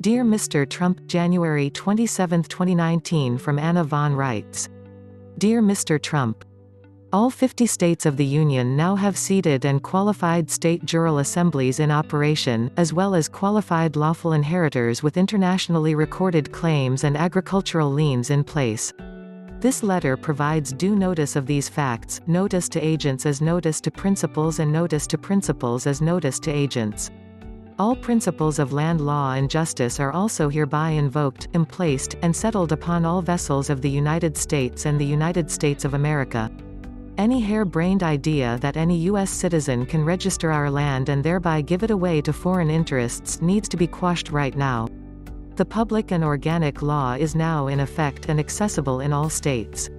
Dear Mr. Trump, January 27, 2019 from Anna von Reitz. Dear Mr. Trump. All 50 states of the Union now have seated and qualified state jural assemblies in operation, as well as qualified lawful inheritors with internationally recorded claims and agricultural liens in place. This letter provides due notice of these facts, notice to agents as notice to principals and notice to principals as notice to agents. All principles of land law and justice are also hereby invoked, emplaced, and settled upon all vessels of the United States and the United States of America. Any hare-brained idea that any U.S. citizen can register our land and thereby give it away to foreign interests needs to be quashed right now. The public and organic law is now in effect and accessible in all states.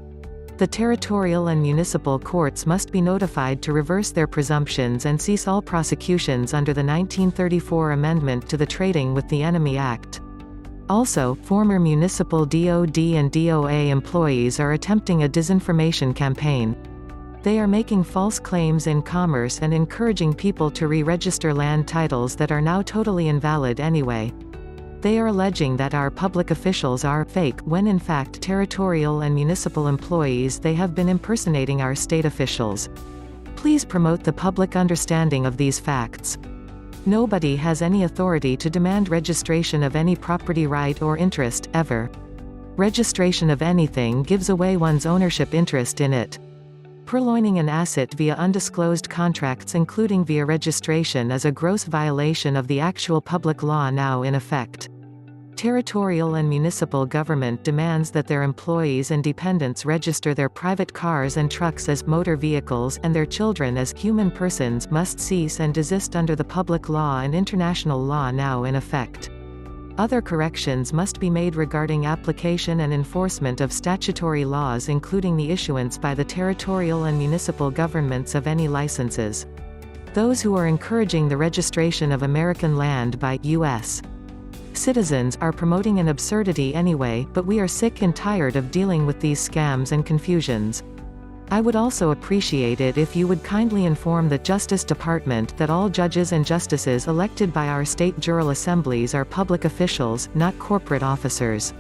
The Territorial and Municipal Courts must be notified to reverse their presumptions and cease all prosecutions under the 1934 Amendment to the Trading with the Enemy Act. Also, former municipal DOD and DOA employees are attempting a disinformation campaign. They are making false claims in commerce and encouraging people to re-register land titles that are now totally invalid anyway. They are alleging that our public officials are fake when in fact territorial and municipal employees. They have been impersonating our state officials. Please promote the public understanding of these facts. Nobody has any authority to demand registration of any property right or interest, ever. Registration of anything gives away one's ownership interest in it. Purloining an asset via undisclosed contracts including via registration is a gross violation of the actual public law now in effect. Territorial and municipal government demands that their employees and dependents register their private cars and trucks as motor vehicles and their children as human persons must cease and desist under the public law and international law now in effect. Other corrections must be made regarding application and enforcement of statutory laws including the issuance by the territorial and municipal governments of any licenses. Those who are encouraging the registration of American land by U.S. citizens are promoting an absurdity anyway, but we are sick and tired of dealing with these scams and confusions. I would also appreciate it if you would kindly inform the Justice Department that all judges and justices elected by our state jural assemblies are public officials, not corporate officers.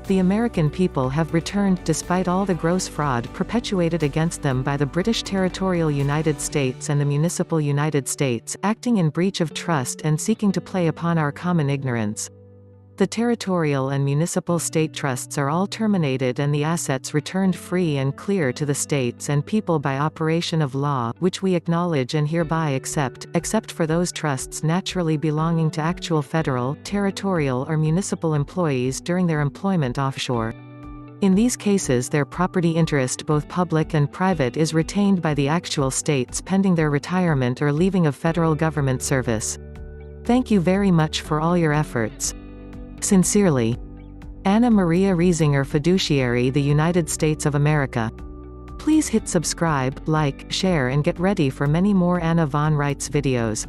The American people have returned despite all the gross fraud perpetuated against them by the British Territorial United States and the Municipal United States, acting in breach of trust and seeking to play upon our common ignorance. The territorial and municipal state trusts are all terminated and the assets returned free and clear to the states and people by operation of law, which we acknowledge and hereby accept, except for those trusts naturally belonging to actual federal, territorial or municipal employees during their employment offshore. In these cases their property interest, both public and private, is retained by the actual states pending their retirement or leaving of federal government service. Thank you very much for all your efforts. Sincerely, Anna Maria Riesinger, Fiduciary, the United States of America. Please hit subscribe, like, share and get ready for many more Anna von Reitz videos.